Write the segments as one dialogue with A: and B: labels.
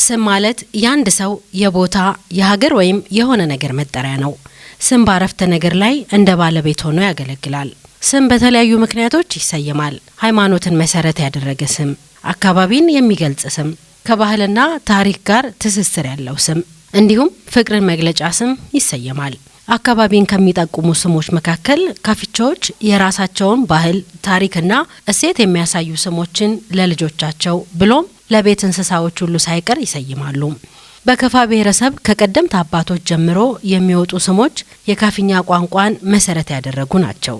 A: ስም ማለት ያንድ ሰው የቦታ የሀገር ወይም የሆነ ነገር መጠሪያ ነው። ስም ባረፍተ ነገር ላይ እንደ ባለቤት ሆኖ ያገለግላል። ስም በተለያዩ ምክንያቶች ይሰየማል። ሃይማኖትን መሰረት ያደረገ ስም፣ አካባቢን የሚገልጽ ስም፣ ከባህልና ታሪክ ጋር ትስስር ያለው ስም፣ እንዲሁም ፍቅርን መግለጫ ስም ይሰየማል። አካባቢን ከሚጠቁሙ ስሞች መካከል ካፊቾች የራሳቸውን ባህል፣ ታሪክና እሴት የሚያሳዩ ስሞችን ለልጆቻቸው ብሎም ለቤት እንስሳዎች ሁሉ ሳይቀር ይሰይማሉ። በከፋ ብሔረሰብ ከቀደምት አባቶች ጀምሮ የሚወጡ ስሞች የካፊኛ ቋንቋን መሰረት ያደረጉ ናቸው።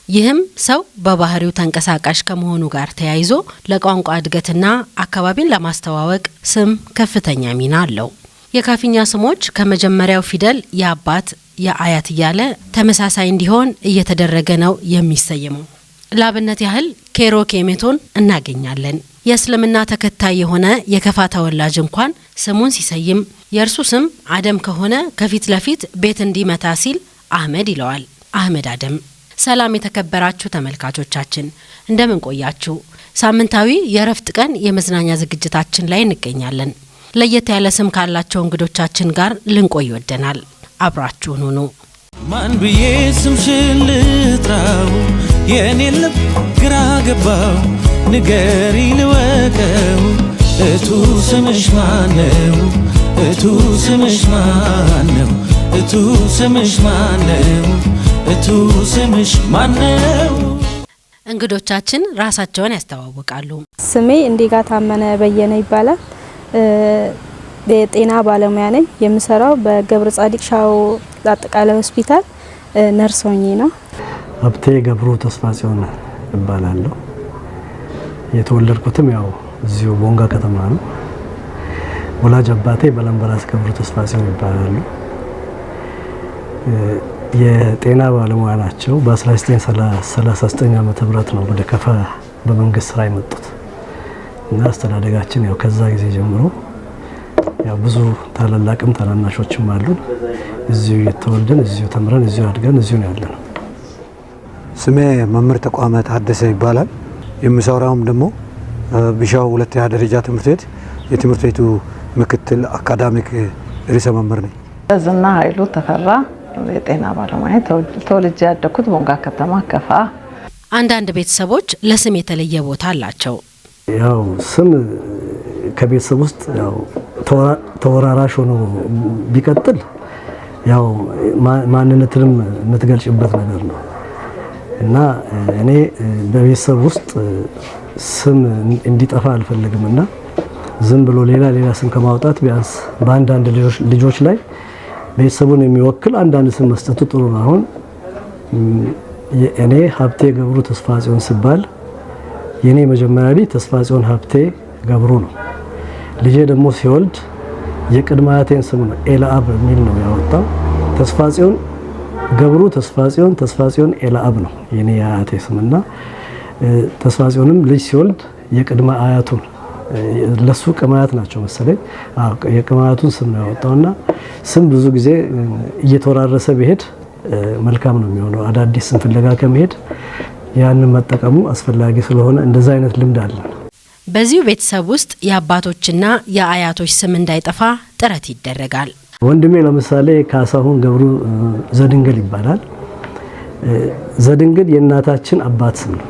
A: ይህም ሰው በባህሪው ተንቀሳቃሽ ከመሆኑ ጋር ተያይዞ ለቋንቋ እድገትና አካባቢን ለማስተዋወቅ ስም ከፍተኛ ሚና አለው። የካፊኛ ስሞች ከመጀመሪያው ፊደል የአባት የአያት እያለ ተመሳሳይ እንዲሆን እየተደረገ ነው የሚሰየመው። ላብነት ያህል ኬሮ ኬሜቶን እናገኛለን። የእስልምና ተከታይ የሆነ የከፋ ተወላጅ እንኳን ስሙን ሲሰይም የእርሱ ስም አደም ከሆነ ከፊት ለፊት ቤት እንዲመታ ሲል አህመድ ይለዋል። አህመድ አደም። ሰላም የተከበራችሁ ተመልካቾቻችን እንደምን ቆያችሁ? ሳምንታዊ የረፍት ቀን የመዝናኛ ዝግጅታችን ላይ እንገኛለን። ለየት ያለ ስም ካላቸው እንግዶቻችን ጋር ልንቆይ ወደናል። አብራችሁን ሁኑ።
B: ማን ብዬ ስምሽን ልጥራው የኔ ልብ ግራ ገባው ንገሪ ልወቀው እቱ ስምሽ ማነው እቱ ስምሽ ማነው እቱ ስምሽ ማነው እቱ ስምሽ ማነው?
A: እንግዶቻችን ራሳቸውን ያስተዋውቃሉ።
C: ስሜ እንዲጋ ታመነ በየነ ይባላል። የጤና ባለሙያ ነኝ። የምሰራው በገብረ ጻዲቅ ሻው አጠቃላይ ሆስፒታል ነርስ ሆኜ ነው።
D: ሀብቴ ገብሩ ተስፋጽዮን እባላለሁ። የተወለድኩትም ያው እዚሁ ቦንጋ ከተማ ነው። ወላጅ አባቴ በለምበራስ ገብሩ ተስፋጽዮን ይባላሉ። የጤና ባለሙያ ናቸው። በ1939 ዓመተ ምህረት ነው ወደ ከፋ በመንግስት ስራ የመጡት እና አስተዳደጋችን ያው ከዛ ጊዜ ጀምሮ ያው ብዙ ታላላቅም ታናናሾችም አሉ። እዚሁ የተወለድን እዚሁ ተምረን እዚሁ አድገን እዚሁ ነው ያለነው።
E: ስሜ መምህር ተቋመ ታደሰ ይባላል። የምሰራውም ደግሞ ቢሻው ሁለተኛ ደረጃ ትምህርት ቤት የትምህርት ቤቱ ምክትል አካዳሚክ ርዕሰ መምህር ነኝ።
F: ዝና ኃይሉ ተፈራ የጤና ባለሙያ ተወልጄ ያደኩት ቦንጋ ከተማ ከፋ።
A: አንዳንድ ቤተሰቦች ለስም የተለየ ቦታ አላቸው።
D: ያው ስም ከቤተሰብ ውስጥ ያው ተወራራሽ ሆኖ ቢቀጥል ያው ማንነትንም የምትገልጭበት ነገር ነው እና እኔ በቤተሰብ ውስጥ ስም እንዲጠፋ አልፈልግምና ዝም ብሎ ሌላ ስም ከማውጣት ቢያንስ በአንዳንድ ልጆች ላይ ቤተሰቡን የሚወክል አንዳንድ ስም መስጠቱ ጥሩ ነው። አሁን እኔ ሀብቴ ገብሩ ተስፋጽዮን ሲባል የኔ መጀመሪያ ልጅ ተስፋጽዮን ሀብቴ ገብሩ ነው። ልጄ ደግሞ ሲወልድ የቅድመ አያቴን ስም ነው ኤላአብ የሚል ነው ያወጣው። ተስፋጽዮን ገብሩ ተስፋጽዮን ኤላአብ ነው የኔ አያቴ ስምና ተስፋጽዮንም ልጅ ሲወልድ የቅድመ አያቱን ለሱ ቅማያት ናቸው መሰለኝ የቅማያቱን ስም ነው ያወጣውና ስም ብዙ ጊዜ እየተወራረሰ ቢሄድ መልካም ነው የሚሆነው። አዳዲስ ስም ፍለጋ ከመሄድ ያንን መጠቀሙ አስፈላጊ ስለሆነ እንደዛ አይነት ልምድ አለ።
A: በዚሁ ቤተሰብ ውስጥ የአባቶችና የአያቶች ስም እንዳይጠፋ ጥረት ይደረጋል።
D: ወንድሜ ለምሳሌ ካሳሁን ገብሩ ዘድንግል ይባላል። ዘድንግል የእናታችን አባት ስም ነው።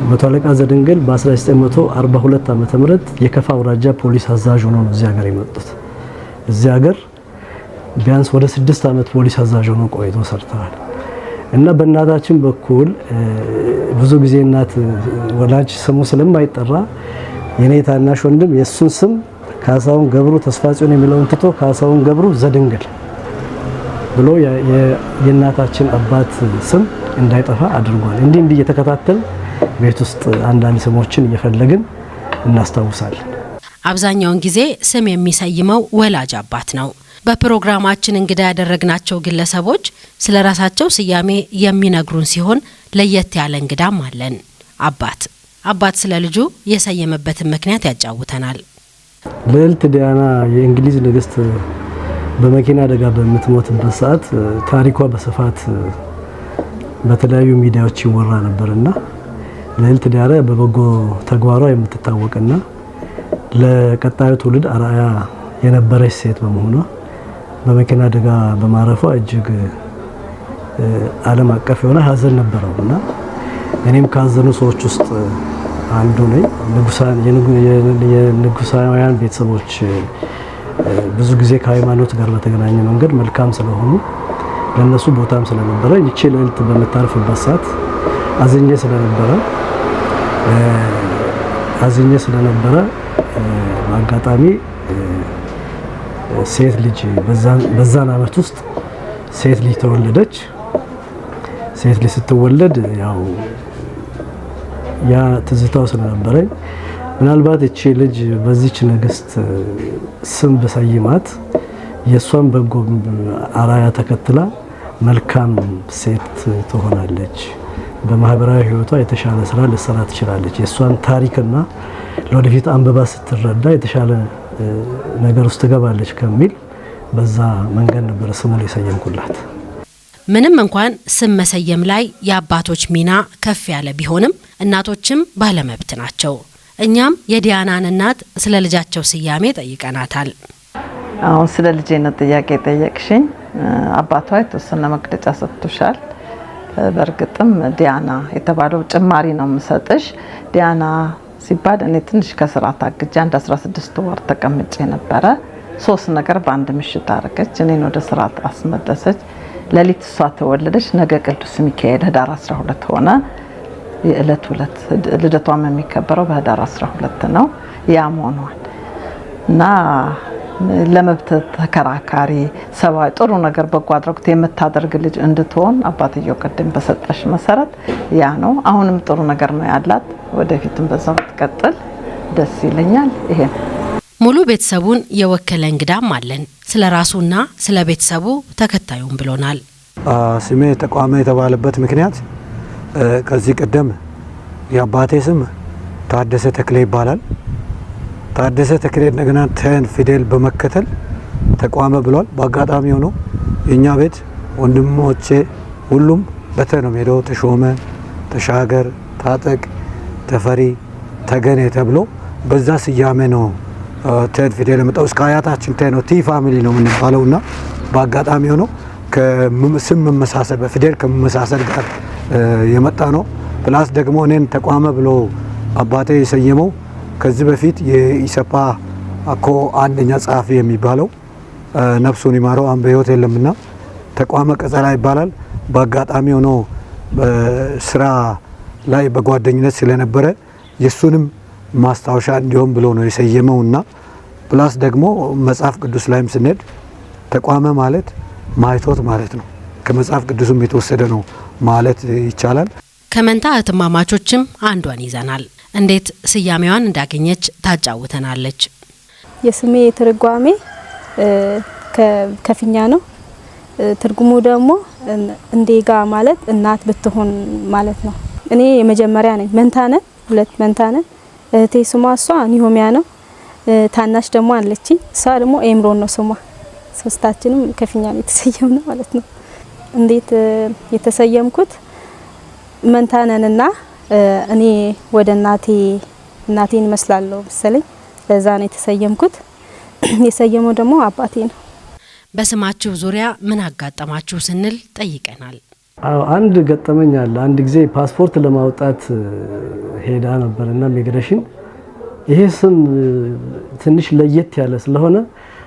D: መቶ አለቃ ዘድንግል በ1942 ዓመተ ምህረት የከፋ አውራጃ ፖሊስ አዛዥ ሆኖ ነው እዚህ ሀገር የመጡት። እዚህ ሀገር ቢያንስ ወደ 6 ዓመት ፖሊስ አዛዥ ሆኖ ቆይቶ ሰርተዋል እና በእናታችን በኩል ብዙ ጊዜ እናት ወላጅ ስሙ ስለማይጠራ የኔ ታናሽ ወንድም የሱን ስም ካሳሁን ገብሩ ተስፋጽዮን የሚለውን ትቶ ካሳሁን ገብሩ ዘድንግል ብሎ የእናታችን አባት ስም እንዳይጠፋ አድርጓል። እንዲህ እየተከታተል ቤት ውስጥ አንዳንድ ስሞችን እየፈለግን እናስታውሳለን።
A: አብዛኛውን ጊዜ ስም የሚሰይመው ወላጅ አባት ነው። በፕሮግራማችን እንግዳ ያደረግናቸው ግለሰቦች ስለራሳቸው ስያሜ የሚነግሩን ሲሆን ለየት ያለ እንግዳም አለን። አባት አባት ስለ ልጁ የሰየመበትን ምክንያት ያጫውተናል።
D: ልዕልት ዲያና የእንግሊዝ ንግስት በመኪና አደጋ በምትሞትበት ሰዓት ታሪኳ በስፋት በተለያዩ ሚዲያዎች ይወራ ነበርና ልዕልት ዲያና በበጎ ተግባሯ የምትታወቅና ለቀጣዩ ትውልድ አርአያ የነበረች ሴት በመሆኗ በመኪና አደጋ በማረፏ እጅግ ዓለም አቀፍ የሆነ ሀዘን ነበረውና እኔም ካዘኑ ሰዎች ውስጥ አንዱ ነኝ። የንጉሳውያን ቤተሰቦች ብዙ ጊዜ ከሃይማኖት ጋር በተገናኘ መንገድ መልካም ስለሆኑ ለነሱ ቦታም ስለነበረ ይቺ ልዕልት በመታረፍበት ሰዓት አዝኜ ስለነበረ በአጋጣሚ ሴት ልጅ በዛን ዓመት ውስጥ ሴት ልጅ ተወለደች። ሴት ልጅ ስትወለድ ያው ያ ትዝታው ስለነበረኝ ምናልባት እቺ ልጅ በዚች ንግስት ስም በሰይማት የሷን በጎ አራያ ተከትላ መልካም ሴት ትሆናለች፣ በማህበራዊ ህይወቷ የተሻለ ስራ ልትሰራ ትችላለች፣ የሷን ታሪክና ለወደፊት አንብባ ስትረዳ የተሻለ ነገር ውስጥ ትገባለች ከሚል በዛ መንገድ ነበር ስሙን የሰየምኩላት።
A: ምንም እንኳን ስም መሰየም ላይ የአባቶች ሚና ከፍ ያለ ቢሆንም እናቶችም ባለመብት ናቸው። እኛም የዲያናን እናት ስለ ልጃቸው ስያሜ ጠይቀናታል።
F: አሁን ስለ ልጄነት ጥያቄ ጠየቅሽኝ። አባቷ የተወሰነ መግለጫ ሰጥቶሻል። በእርግጥም ዲያና የተባለው ጭማሪ ነው የምሰጥሽ። ዲያና ሲባል እኔ ትንሽ ከስራ ታግጄ 16 ወር ተቀምጬ ነበረ። 3 ነገር በአንድ ምሽት አረገች። እኔን ወደ ስራ አስመለሰች። ለሊት እሷ ተወለደች። ነገ ቅዱስ ሚካኤል ህዳር 12 ሆነ። የዕለት ልደቷም የሚከበረው በህዳር 12 ነው። ያም ሆኗል እና ለመብት ተከራካሪ ሰብአዊ ጥሩ ነገር በጎ አድራጎት የምታደርግ ልጅ እንድትሆን አባትየው ቅድም በሰጠሽ መሰረት ያ ነው። አሁንም ጥሩ ነገር ነው ያላት። ወደፊትም በዛው ትቀጥል ደስ ይለኛል። ይሄ
A: ሙሉ ቤተሰቡን የወከለ እንግዳም አለን። ስለ ራሱና ስለ ቤተሰቡ ተከታዩን ብሎናል።
E: ስሜ ተቋመ የተባለበት ምክንያት ከዚህ ቀደም የአባቴ ስም ታደሰ ተክሌ ይባላል። ታደሰ ተክሌ እንደገና ተን ፊደል በመከተል ተቋመ ብሏል። በአጋጣሚ ሆኖ የኛ ቤት ወንድሞቼ ሁሉም በተ ነው ሄደው ተሾመ፣ ተሻገር፣ ታጠቅ፣ ተፈሪ፣ ተገኔ ተብሎ በዛ ስያሜ ነው ተን ፊደል የመጣው። እስከ አያታችን ተን ነው ቲ ፋሚሊ ነው የምንባለውና በአጋጣሚ ሆኖ ከስም መመሳሰል በፊደል ከመመሳሰል ጋር የመጣ ነው። ፕላስ ደግሞ እኔን ተቋመ ብሎ አባቴ የሰየመው ከዚህ በፊት የኢሰፓ አኮ አንደኛ ጸሐፊ የሚባለው ነፍሱን ይማረው አሁን በህይወት የለምና ተቋመ ቀጸላ ይባላል። በአጋጣሚ ሆኖ በስራ ላይ በጓደኝነት ስለነበረ የሱንም ማስታወሻ እንዲሆን ብሎ ነው የሰየመውና ፕላስ ደግሞ መጽሐፍ ቅዱስ ላይም ስንሄድ ተቋመ ማለት ማይቶት ማለት ነው። ከመጽሐፍ ቅዱስም የተወሰደ ነው ማለት ይቻላል።
A: ከመንታ እህትማማቾችም አንዷን ይዘናል። እንዴት ስያሜዋን እንዳገኘች ታጫውተናለች።
C: የስሜ ትርጓሜ ከፊኛ ነው። ትርጉሙ ደግሞ እንዴጋ ማለት እናት ብትሆን ማለት ነው። እኔ የመጀመሪያ ነኝ። መንታ ነን፣ 2 መንታ ነን። እህቴ ስሟ እሷ ኒሆሚያ ነው። ታናሽ ደግሞ አለችኝ። እሷ ደግሞ ኤምሮን ነው ስሟ። ሶስታችንም ከፊኛ ነው የተሰየምነው ማለት ነው። እንዴት የተሰየምኩት መንታ ነንና እኔ ወደ እናቴን መስላለሁ መሰለኝ። ለዛ ነው የተሰየምኩት። የሰየመው ደግሞ አባቴ ነው።
A: በስማችሁ ዙሪያ ምን አጋጠማችሁ ስንል ጠይቀናል።
D: አንድ ገጠመኝ አለ። አንድ ጊዜ ፓስፖርት ለማውጣት ሄዳ ነበርና ኢሚግሬሽን ይሄ ስም ትንሽ ለየት ያለ ስለሆነ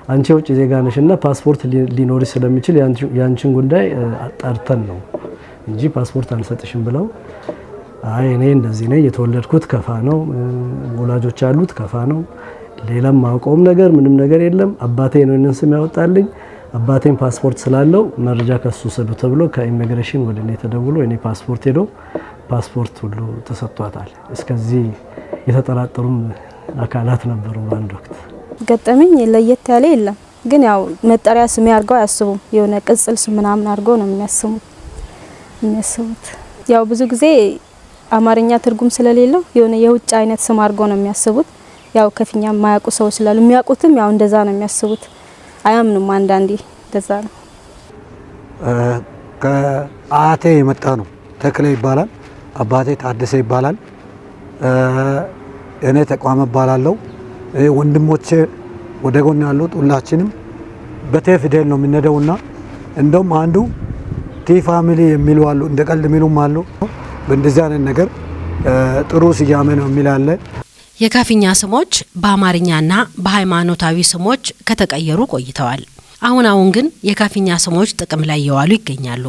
D: አንቺ ውጭ ዜጋ ነሽና ፓስፖርት ሊኖርሽ ስለሚችል ያንቺን ጉዳይ አጣርተን ነው እንጂ ፓስፖርት አንሰጥሽም ብለው አይ እኔ እንደዚህ ነኝ፣ የተወለድኩት ከፋ ነው፣ ወላጆች ያሉት ከፋ ነው፣ ሌላም ማውቀውም ነገር ምንም ነገር የለም፣ አባቴ ነው እነን ስም ያወጣልኝ፣ አባቴን ፓስፖርት ስላለው መረጃ ከሱ ሰዱ ተብሎ ከኢሚግሬሽን ወደ እኔ ተደውሎ እኔ ፓስፖርት ሄዶ ፓስፖርት ሁሉ ተሰጥቷታል። እስከዚህ የተጠራጠሩም አካላት ነበሩ በአንድ ወቅት።
C: ገጠመኝ ለየት ያለ የለም፣ ግን ያው መጠሪያ ስም ያርገው አያስቡም። የሆነ ቅጽል ስም ምናምን አርገው ነው የሚያስቡት። ያው ብዙ ጊዜ አማርኛ ትርጉም ስለሌለው የሆነ የውጭ አይነት ስም አድርጎ ነው የሚያስቡት። ያው ከፊኛ የማያውቁ ሰው ስላሉ የሚያውቁትም ያው እንደዛ ነው የሚያስቡት። አያምኑም አንዳንዴ እንደዛ ነው።
E: ከአያቴ የመጣ ነው። ተክለ ይባላል። አባቴ ታደሰ ይባላል። እኔ ተቋም እባላለሁ። ወንድሞቼ ወደ ጎን ያሉት ሁላችንም በቴ ፊደል ነው የምንሄደውና እንደውም አንዱ ቲ ፋሚሊ የሚሉ አሉ፣ እንደ ቀልድ የሚሉም አሉ። በእንደዚህ አይነት ነገር ጥሩ ስያሜ ነው የሚላለ።
A: የካፊኛ ስሞች በአማርኛና በሃይማኖታዊ ስሞች ከተቀየሩ ቆይተዋል። አሁን ግን የካፊኛ ስሞች ጥቅም ላይ እየዋሉ ይገኛሉ።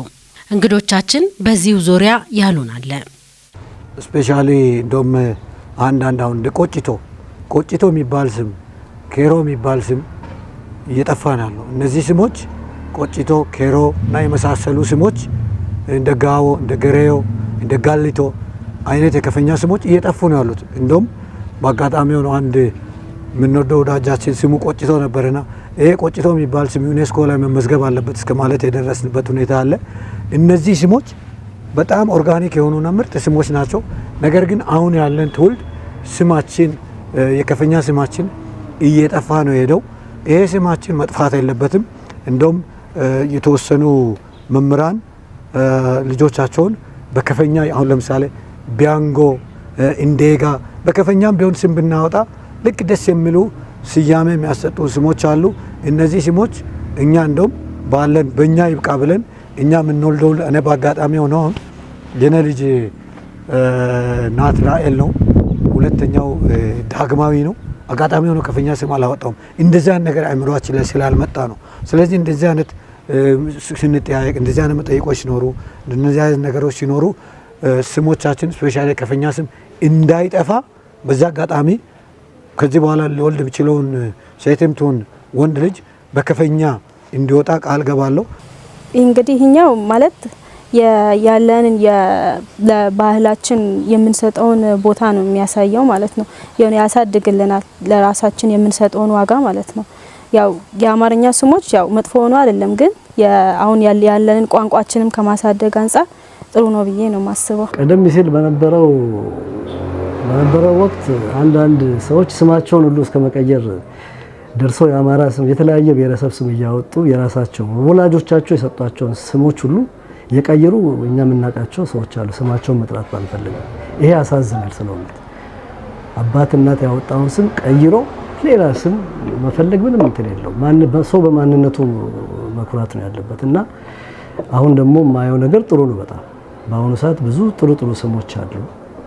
A: እንግዶቻችን በዚሁ ዙሪያ ያሉን አለ።
E: ስፔሻሊ እንደውም አንዳንድ አሁን እንደ ቆጭቶ የሚባል ስም፣ ኬሮ የሚባል ስም እየጠፋ ነው ያለው። እነዚህ ስሞች ቆጭቶ፣ ኬሮ እና የመሳሰሉ ስሞች እንደ ጋዎ፣ እንደ ገሬዮ፣ እንደ ጋሊቶ አይነት የከፈኛ ስሞች እየጠፉ ነው ያሉት። እንደውም በአጋጣሚ ሆኖ አንድ የምንወደው ወዳጃችን ስሙ ቆጭቶ ነበርና ይሄ ቆጭቶ የሚባል ስም ዩኔስኮ ላይ መመዝገብ አለበት እስከ ማለት የደረስንበት ሁኔታ አለ። እነዚህ ስሞች በጣም ኦርጋኒክ የሆኑና ምርጥ ስሞች ናቸው። ነገር ግን አሁን ያለን ትውልድ ስማችን የከፈኛ ስማችን እየጠፋ ነው ሄደው። ይሄ ስማችን መጥፋት የለበትም። እንደውም የተወሰኑ መምህራን ልጆቻቸውን በከፈኛ አሁን ለምሳሌ ቢያንጎ፣ ኢንዴጋ በከፈኛም ቢሆን ስም ብናወጣ ልክ ደስ የሚሉ ስያሜ የሚያሰጡ ስሞች አሉ። እነዚህ ስሞች እኛ እንደውም ባለን በእኛ ይብቃ ብለን እኛ የምንወልደው እኔ በአጋጣሚ ሆነው የኔ ልጅ ናትናኤል ነው፣ ሁለተኛው ዳግማዊ ነው። አጋጣሚ ሆኖ ከፈኛ ስም አላወጣውም። እንደዚህ አይነት ነገር አእምሮአችን ላይ ስላልመጣ ነው። ስለዚህ እንደዚህ አይነት ስንጠያየቅ፣ እንደዚህ አይነት መጠይቆች ሲኖሩ፣ እንደዚህ አይነት ነገሮች ሲኖሩ ስሞቻችን ስፔሻሊ ከፈኛ ስም እንዳይጠፋ በዛ አጋጣሚ ከዚህ በኋላ ሊወልድ የሚችለውን ሴትም ትሁን ወንድ ልጅ በከፈኛ እንዲወጣ ቃል ገባለሁ።
C: እንግዲህ ይህኛው ማለት ያለንን ለባህላችን የምንሰጠውን ቦታ ነው የሚያሳየው ማለት ነው። የሆነ ያሳድግልናል ለራሳችን የምንሰጠውን ዋጋ ማለት ነው። ያው የአማርኛ ስሞች ያው መጥፎ ሆኖ አይደለም፣ ግን አሁን ያለንን ቋንቋችንም ከማሳደግ አንጻር ጥሩ ነው ብዬ ነው ማስበው።
D: ቀደም ሲል በነበረው ወቅት አንዳንድ ሰዎች ስማቸውን ሁሉ እስከ መቀየር ደርሰው የአማራ ስም የተለያየ ብሔረሰብ ስም እያወጡ የራሳቸው ወላጆቻቸው የሰጧቸውን ስሞች ሁሉ የቀየሩ እኛ የምናውቃቸው ሰዎች አሉ። ስማቸውን መጥራት ባንፈልግም ይሄ ያሳዝናል። ስለሆነ አባት እናት ያወጣውን ስም ቀይሮ ሌላ ስም መፈለግ ምንም እንትን የለው። ሰው በማንነቱ መኩራት ነው ያለበት እና አሁን ደግሞ የማየው ነገር ጥሩ ነው በጣም። በአሁኑ ሰዓት ብዙ ጥሩ ስሞች አሉ፣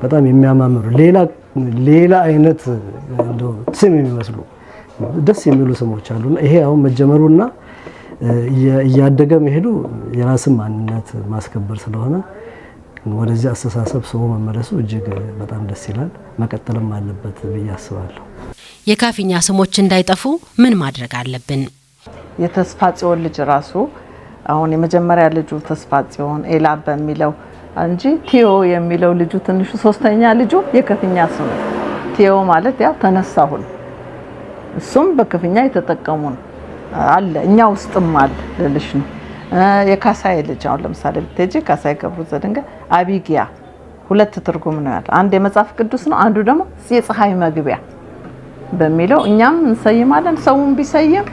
D: በጣም የሚያማምሩ ሌላ አይነት እንደው ስም የሚመስሉ ደስ የሚሉ ስሞች አሉና ይሄ አሁን መጀመሩና እያደገ መሄዱ የራስን ማንነት ማስከበር ስለሆነ ወደዚህ አስተሳሰብ ሰው መመለሱ እጅግ በጣም ደስ ይላል። መቀጠልም አለበት ብዬ አስባለሁ።
A: የካፊኛ ስሞች እንዳይጠፉ ምን ማድረግ አለብን?
F: የተስፋ ጽዮን ልጅ ራሱ አሁን የመጀመሪያ ልጁ ተስፋ ጽዮን ኤላ በሚለው እንጂ ቲዮ የሚለው ልጁ ትንሹ ሶስተኛ ልጁ የከፊኛ ስም ቲዮ ማለት ያው ተነሳሁን እሱም በከፊኛ የተጠቀሙ አለ እኛ ውስጥም አለ ልልሽ ነው። የካሳይ ልጅ አሁን ለምሳሌ ብትጂ ካሳይ ገብሩ ዘድንገ አቢጊያ ሁለት ትርጉም ነው ያለው። አንድ የመጽሐፍ ቅዱስ ነው፣ አንዱ ደግሞ የፀሐይ መግቢያ በሚለው እኛም እንሰይማለን። ሰውም ቢሰይም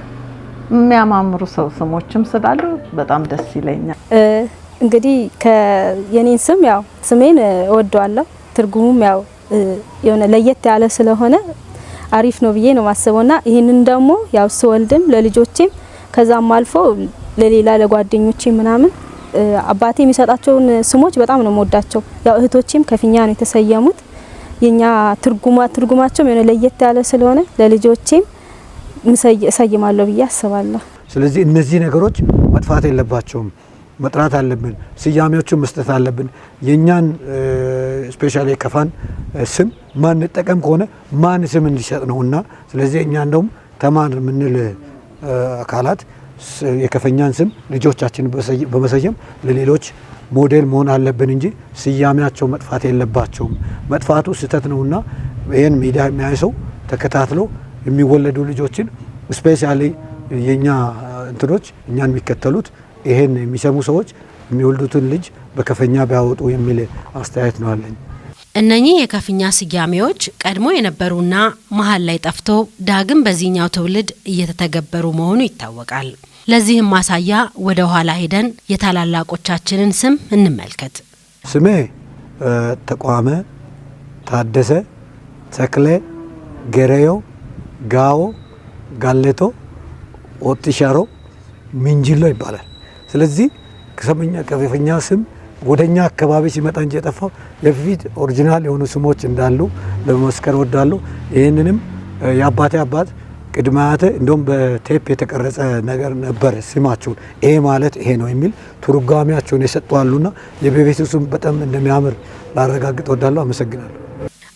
F: የሚያማምሩ ስሞችም ስላሉ በጣም ደስ ይለኛል።
C: እንግዲህ የኔን ስም ያው ስሜን እወደዋለሁ። ትርጉሙም ያው የሆነ ለየት ያለ ስለሆነ አሪፍ ነው ብዬ ነው ማስበውና ይሄንን ደግሞ ያው ስወልድም ለልጆቼም ከዛም አልፎ ለሌላ ለጓደኞቼ ምናምን አባቴ የሚሰጣቸውን ስሞች በጣም ነው የምወዳቸው። ያው እህቶቼም ከፊኛ ነው የተሰየሙት። የኛ ትርጉማቸው የሆነ ለየት ያለ ስለሆነ ለልጆቼም እሰይማለሁ ብዬ አስባለሁ።
E: ስለዚህ እነዚህ ነገሮች መጥፋት የለባቸውም፣ መጥራት አለብን። ስያሜዎችን መስጠት አለብን። የኛን ስፔሻሊ ከፋን ስም ማን ጠቀም ከሆነ ማን ስም እንዲሰጥ ነውና ስለዚህ እኛ እንደውም ተማን ምንል አካላት የከፈኛን ስም ልጆቻችን በመሰየም ለሌሎች ሞዴል መሆን አለብን እንጂ ስያሜያቸው መጥፋት የለባቸውም። መጥፋቱ ስህተት ነውና ይሄን ሚዲያ የሚያይ ሰው ተከታትሎ የሚወለዱ ልጆችን ስፔሻሊ የኛ እንትኖች እኛን የሚከተሉት ይሄን የሚሰሙ ሰዎች የሚወልዱትን ልጅ በከፈኛ ቢያወጡ የሚል አስተያየት ነው አለኝ።
A: እነኚህ የከፍኛ ስያሜዎች ቀድሞ የነበሩና መሃል ላይ ጠፍቶ ዳግም በዚህኛው ትውልድ እየተተገበሩ መሆኑ ይታወቃል። ለዚህም ማሳያ ወደ ኋላ ሄደን የታላላቆቻችንን ስም እንመልከት።
E: ስሜ ተቋመ ታደሰ ተክሌ ገረዮ ጋዎ ጋሌቶ ኦቲሻሮ ሚንጂሎ ይባላል። ስለዚህ ከከፍኛ ስም ወደኛ አካባቢ ሲመጣ እንጂ የጠፋው የፊት ኦሪጂናል የሆኑ ስሞች እንዳሉ ለመመስከር ወዳለሁ። ይህንንም የአባቴ አባት ቅድማያቴ እንደውም በቴፕ የተቀረጸ ነገር ነበር። ስማቸውን ይሄ ማለት ይሄ ነው የሚል ትርጓሜያቸውን የሰጡአሉና የቤቱ ስም በጣም እንደሚያምር ላረጋግጥ ወዳለሁ። አመሰግናለሁ።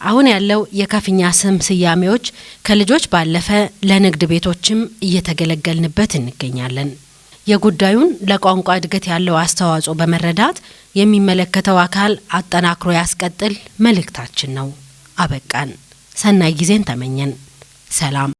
A: አሁን ያለው የከፍኛ ስም ስያሜዎች ከልጆች ባለፈ ለንግድ ቤቶችም እየተገለገልንበት እንገኛለን። የጉዳዩን ለቋንቋ እድገት ያለው አስተዋጽኦ በመረዳት የሚመለከተው አካል አጠናክሮ ያስቀጥል መልእክታችን ነው። አበቃን። ሰናይ ጊዜን ተመኘን። ሰላም።